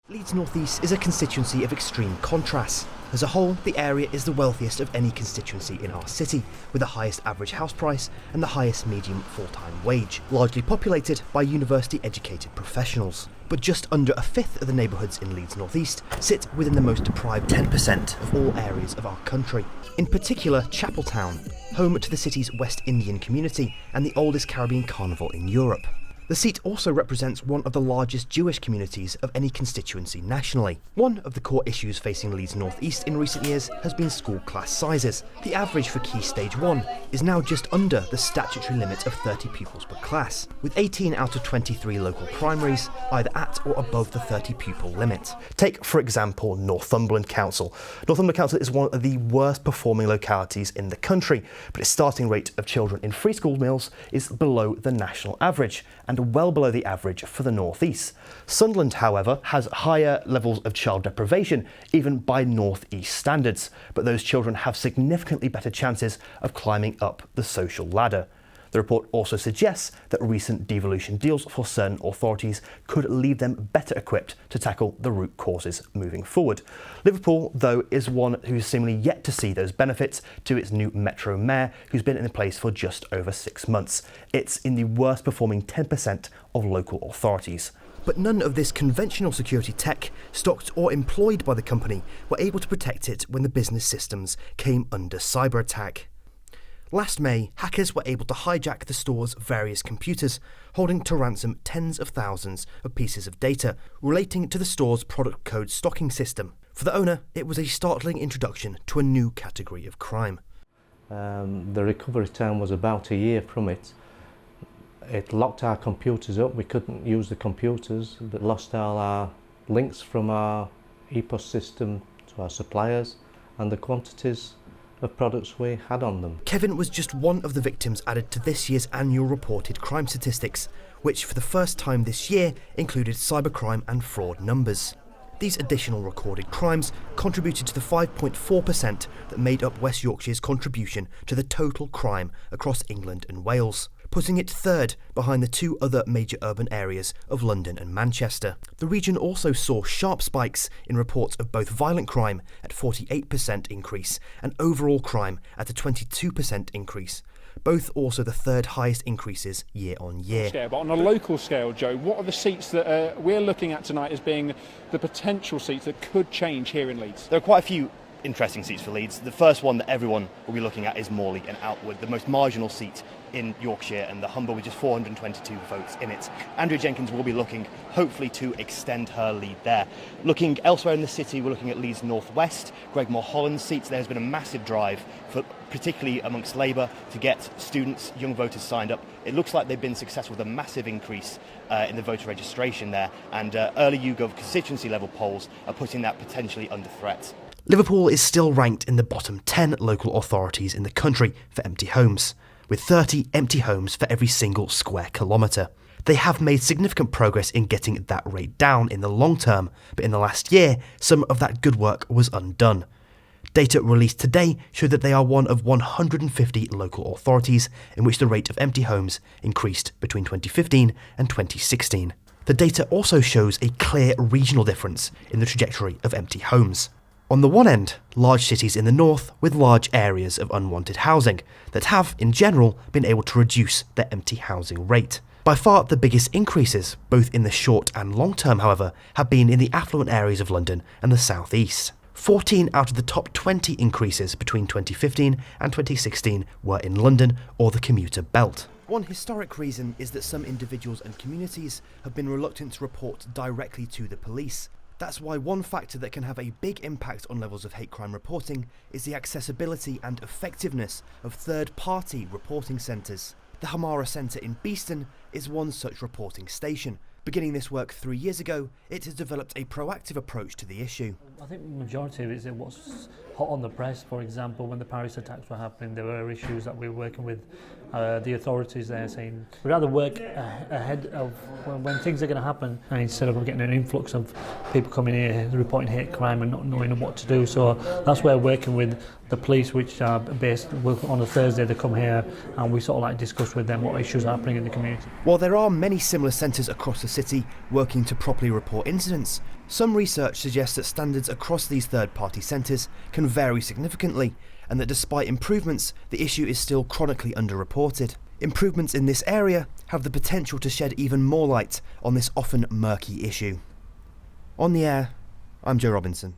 Leeds North East is a constituency of extreme contrasts. As a whole, the area is the wealthiest of any constituency in our city, with the highest average house price and the highest median full-time wage, largely populated by university-educated professionals. But just under a fifth of the neighbourhoods in Leeds North East sit within the most deprived 10% of all areas of our country. In particular, Chapeltown, home to the city's West Indian community and the oldest Caribbean carnival in Europe. The seat also represents one of the largest Jewish communities of any constituency nationally. One of the core issues facing Leeds North East in recent years has been school class sizes. The average for Key Stage 1 is now just under the statutory limit of 30 pupils per class, with 18 out of 23 local primaries either at or above the 30 pupil limit. Take, for example, Northumberland Council. Northumberland Council is one of the worst performing localities in the country, but its starting rate of children in free school meals is below the national average, and well below the average for the North East. Sunderland, however, has higher levels of child deprivation, even by North East standards, but those children have significantly better chances of climbing up the social ladder. The report also suggests that recent devolution deals for certain authorities could leave them better equipped to tackle the root causes moving forward. Liverpool, though, is one who's seemingly yet to see those benefits to its new Metro Mayor, who's been in place for just over 6 months. It's in the worst performing 10% of local authorities. But none of this conventional security tech, stocked or employed by the company, were able to protect it when the business systems came under cyber attack. Last May, hackers were able to hijack the store's various computers, holding to ransom tens of thousands of pieces of data relating to the store's product code stocking system. For the owner, it was a startling introduction to a new category of crime. The recovery time was about a year from it. It locked our computers up, we couldn't use the computers, but lost all our links from our EPOS system to our suppliers and the quantities of products we had on them. Kevin was just one of the victims added to this year's annual reported crime statistics, which for the first time this year included cybercrime and fraud numbers. These additional recorded crimes contributed to the 5.4% that made up West Yorkshire's contribution to the total crime across England and Wales, putting it third behind the two other major urban areas of London and Manchester. The region also saw sharp spikes in reports of both violent crime at 48% increase and overall crime at a 22% increase, both also the third highest increases year on year. But on a local scale, Joe, what are the seats that we're looking at tonight as being the potential seats that could change here in Leeds? There are quite a few interesting seats for Leeds. The first one that everyone will be looking at is Morley and Outwood, the most marginal seat in Yorkshire and the Humber with just 422 votes in it. Andrea Jenkins will be looking, hopefully, to extend her lead there. Looking elsewhere in the city, we're looking at Leeds North West, Greg Mulholland's seats. There has been a massive drive, particularly amongst Labour, to get students, young voters signed up. It looks like they've been successful with a massive increase in the voter registration there, and early YouGov constituency level polls are putting that potentially under threat. Liverpool is still ranked in the bottom 10 local authorities in the country for empty homes, with 30 empty homes for every single square kilometre. They have made significant progress in getting that rate down in the long term, but in the last year, some of that good work was undone. Data released today showed that they are one of 150 local authorities in which the rate of empty homes increased between 2015 and 2016. The data also shows a clear regional difference in the trajectory of empty homes. On the one end, large cities in the north with large areas of unwanted housing that have, in general, been able to reduce their empty housing rate. By far the biggest increases, both in the short and long term, however, have been in the affluent areas of London and the south east. 14 out of the top 20 increases between 2015 and 2016 were in London or the commuter belt. One historic reason is that some individuals and communities have been reluctant to report directly to the police. That's why one factor that can have a big impact on levels of hate crime reporting is the accessibility and effectiveness of third-party reporting centres. The Hamara Centre in Beeston is one such reporting station. Beginning this work 3 years ago, it has developed a proactive approach to the issue. I think the majority of it is what's hot on the press. For example, when the Paris attacks were happening, there were issues that we were working with the authorities there saying we'd rather work ahead of when things are going to happen, and instead of getting an influx of people coming here reporting hate crime and not knowing what to do. So that's where working with the police, which are based on a Thursday, they come here and we sort of like discuss with them what issues are happening in the community. While there are many similar centres across the city working to properly report incidents, Some research suggests that standards across these third-party centres can vary significantly, and that despite improvements, the issue is still chronically underreported. Improvements in this area have the potential to shed even more light on this often murky issue. On the air, I'm Joe Robinson.